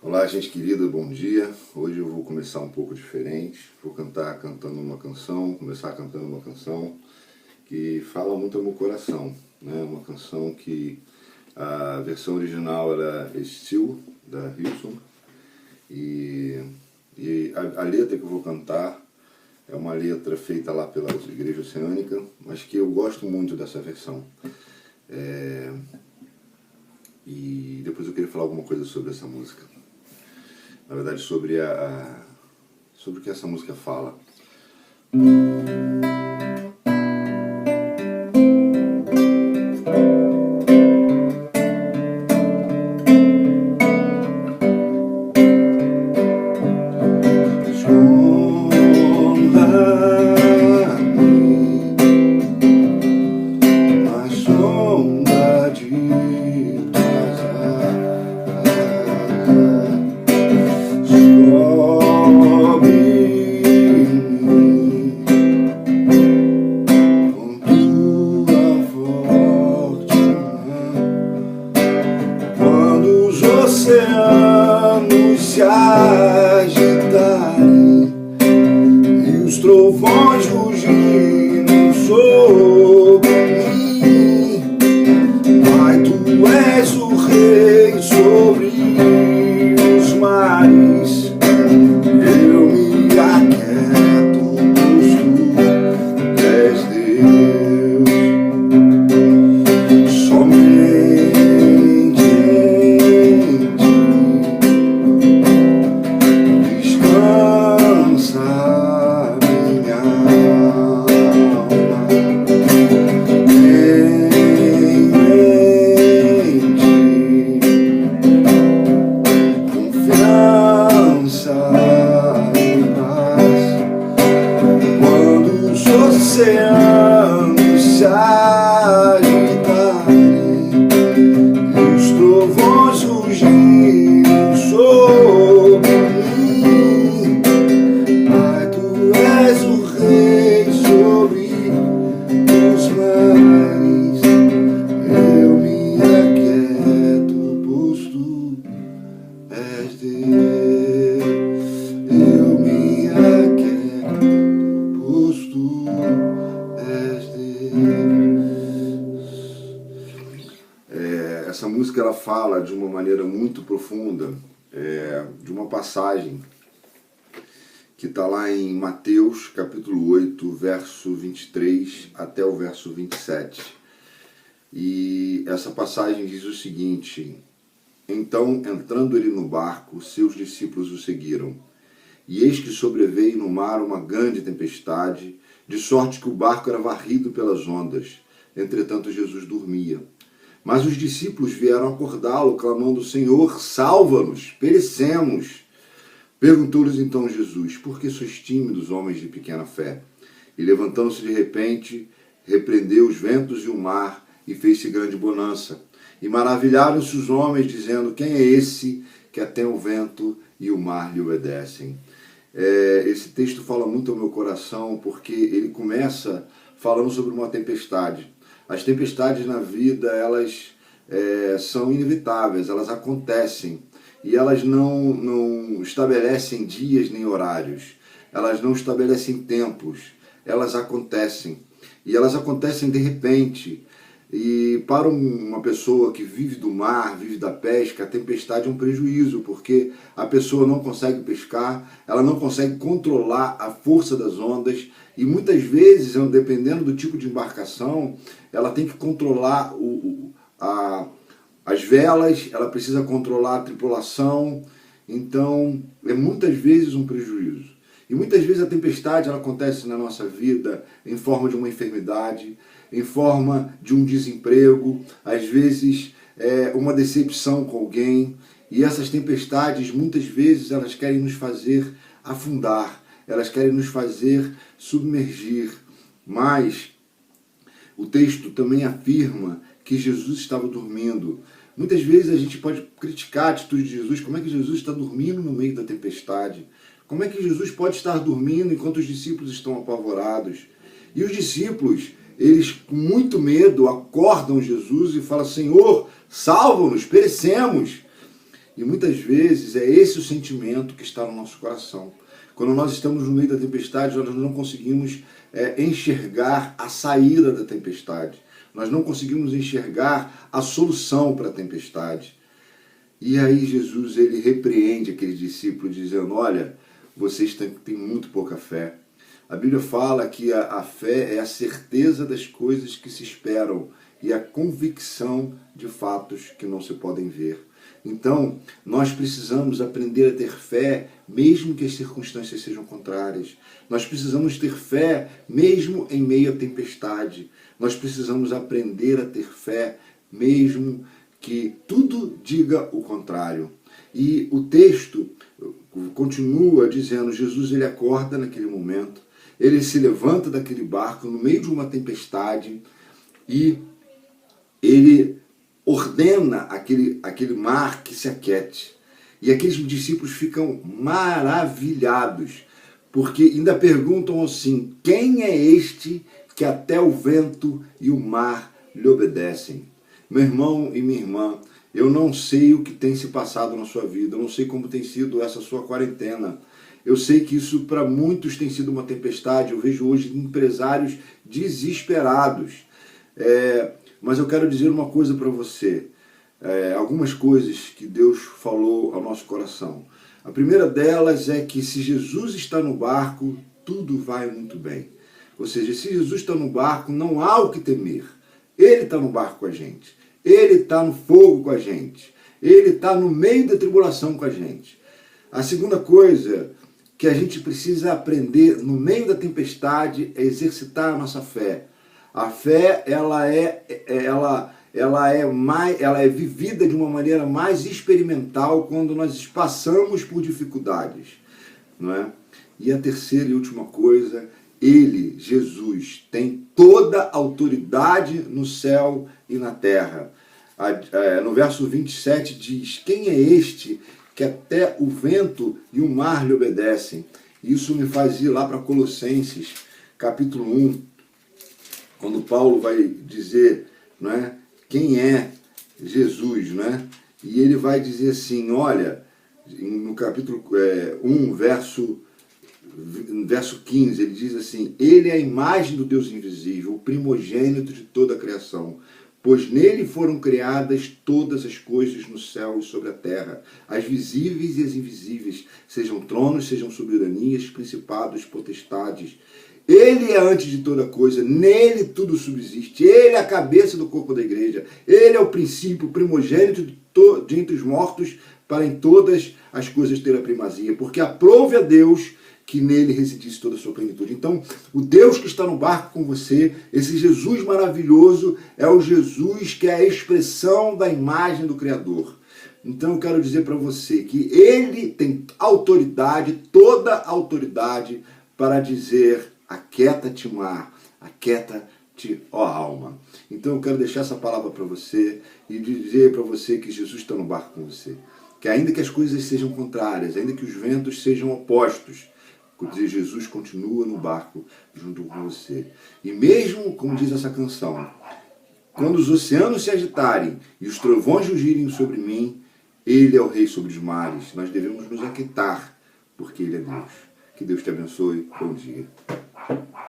Olá, gente querida, bom dia. Hoje eu vou começar um pouco diferente. Vou começar cantando uma canção que fala muito ao meu coração, né? Uma canção que a versão original era Still, da Hillsong, e a letra que eu vou cantar é uma letra feita lá pela Igreja Oceânica, mas que eu gosto muito dessa versão. E depois eu queria falar alguma coisa sobre essa música. Na verdade, sobre o que essa música fala. Oceanos se agitarem e os trovões rugindo sobre mim. Pai, tu és o rei sobre os mares. Eu me aquieto, pois tu és Deus. Somente oceanos se agitarem e os trovões rugirem sobre mim. Pai, tu és o rei sobre os mares. Eu me aquieto, pois tu és Deus. Eu me aquieto, pois tu és Deus. Essa música ela fala de uma maneira muito profunda de uma passagem que está lá em Mateus capítulo 8, verso 23 até o verso 27. E essa passagem diz o seguinte: Então, entrando ele no barco, seus discípulos o seguiram. E eis que sobreveio no mar uma grande tempestade, de sorte que o barco era varrido pelas ondas. Entretanto, Jesus dormia. Mas os discípulos vieram acordá-lo, clamando: Senhor, salva-nos, perecemos. Perguntou-lhes então Jesus: Por que sois tímidos, homens de pequena fé? E levantando-se de repente, repreendeu os ventos e o mar, e fez-se grande bonança. E maravilharam-se os homens, dizendo: Quem é esse que até o vento e o mar lhe obedecem? Esse texto fala muito ao meu coração, porque ele começa falando sobre uma tempestade. As tempestades na vida, elas são inevitáveis, elas acontecem. E elas não estabelecem dias nem horários. Elas não estabelecem tempos. Elas acontecem. E elas acontecem de repente. E para uma pessoa que vive do mar, vive da pesca, a tempestade é um prejuízo, porque a pessoa não consegue pescar, ela não consegue controlar a força das ondas, e muitas vezes, dependendo do tipo de embarcação, ela tem que controlar as velas, ela precisa controlar a tripulação, então é muitas vezes um prejuízo. E muitas vezes a tempestade ela acontece na nossa vida em forma de uma enfermidade, em forma de um desemprego, às vezes uma decepção com alguém. E essas tempestades, muitas vezes, elas querem nos fazer afundar, elas querem nos fazer submergir. Mas o texto também afirma que Jesus estava dormindo. Muitas vezes a gente pode criticar a atitude de Jesus. Como é que Jesus está dormindo no meio da tempestade? Como é que Jesus pode estar dormindo enquanto os discípulos estão apavorados? E os discípulos, eles com muito medo acordam Jesus e falam: Senhor, salva-nos, perecemos. E muitas vezes é esse o sentimento que está no nosso coração. Quando nós estamos no meio da tempestade, nós não conseguimos enxergar a saída da tempestade. Nós não conseguimos enxergar a solução para a tempestade. E aí Jesus, ele repreende aqueles discípulos dizendo, olha, vocês têm muito pouca fé. A Bíblia fala que a fé é a certeza das coisas que se esperam e a convicção de fatos que não se podem ver. Então, nós precisamos aprender a ter fé, mesmo que as circunstâncias sejam contrárias. Nós precisamos ter fé, mesmo em meio à tempestade. Nós precisamos aprender a ter fé, mesmo que tudo diga o contrário. E o texto continua dizendo, Jesus ele acorda naquele momento, ele se levanta daquele barco no meio de uma tempestade e ele ordena aquele mar que se aquiete. E aqueles discípulos ficam maravilhados, porque ainda perguntam assim, quem é este que até o vento e o mar lhe obedecem? Meu irmão e minha irmã, eu não sei o que tem se passado na sua vida, eu não sei como tem sido essa sua quarentena. Eu sei que isso para muitos tem sido uma tempestade, eu vejo hoje empresários desesperados. Mas eu quero dizer uma coisa para você, algumas coisas que Deus falou ao nosso coração. A primeira delas é que se Jesus está no barco, tudo vai muito bem. Ou seja, se Jesus está no barco, não há o que temer. Ele está no barco com a gente. Ele está no fogo com a gente. Ele está no meio da tribulação com a gente. A segunda coisa que a gente precisa aprender no meio da tempestade é exercitar a nossa fé. A fé, ela é vivida de uma maneira mais experimental quando nós passamos por dificuldades, não é? E a terceira e última coisa, ele, Jesus, tem toda a autoridade no céu e na terra. No verso 27 diz, quem é este que até o vento e o mar lhe obedecem? Isso me faz ir lá para Colossenses, capítulo 1, quando Paulo vai dizer, não é, quem é Jesus, não é? E ele vai dizer assim, olha, no capítulo 1, verso 15, ele diz assim, ele é a imagem do Deus invisível, o primogênito de toda a criação, pois nele foram criadas todas as coisas no céu e sobre a terra, as visíveis e as invisíveis, sejam tronos, sejam soberanias, principados, potestades. Ele é antes de toda coisa, nele tudo subsiste, ele é a cabeça do corpo da igreja, ele é o princípio, o primogênito de entre os mortos, para em todas as coisas ter a primazia, porque aprove a Deus que nele residisse toda a sua plenitude. Então, o Deus que está no barco com você, esse Jesus maravilhoso, é o Jesus que é a expressão da imagem do Criador. Então, eu quero dizer para você que ele tem autoridade, toda a autoridade, para dizer, aquieta-te mar, aquieta-te, ó alma. Então, eu quero deixar essa palavra para você e dizer para você que Jesus está no barco com você. Que ainda que as coisas sejam contrárias, ainda que os ventos sejam opostos, Jesus continua no barco junto com você. E mesmo, como diz essa canção, quando os oceanos se agitarem e os trovões rugirem sobre mim, ele é o rei sobre os mares. Nós devemos nos aquietar, porque ele é Deus. Que Deus te abençoe. Bom dia.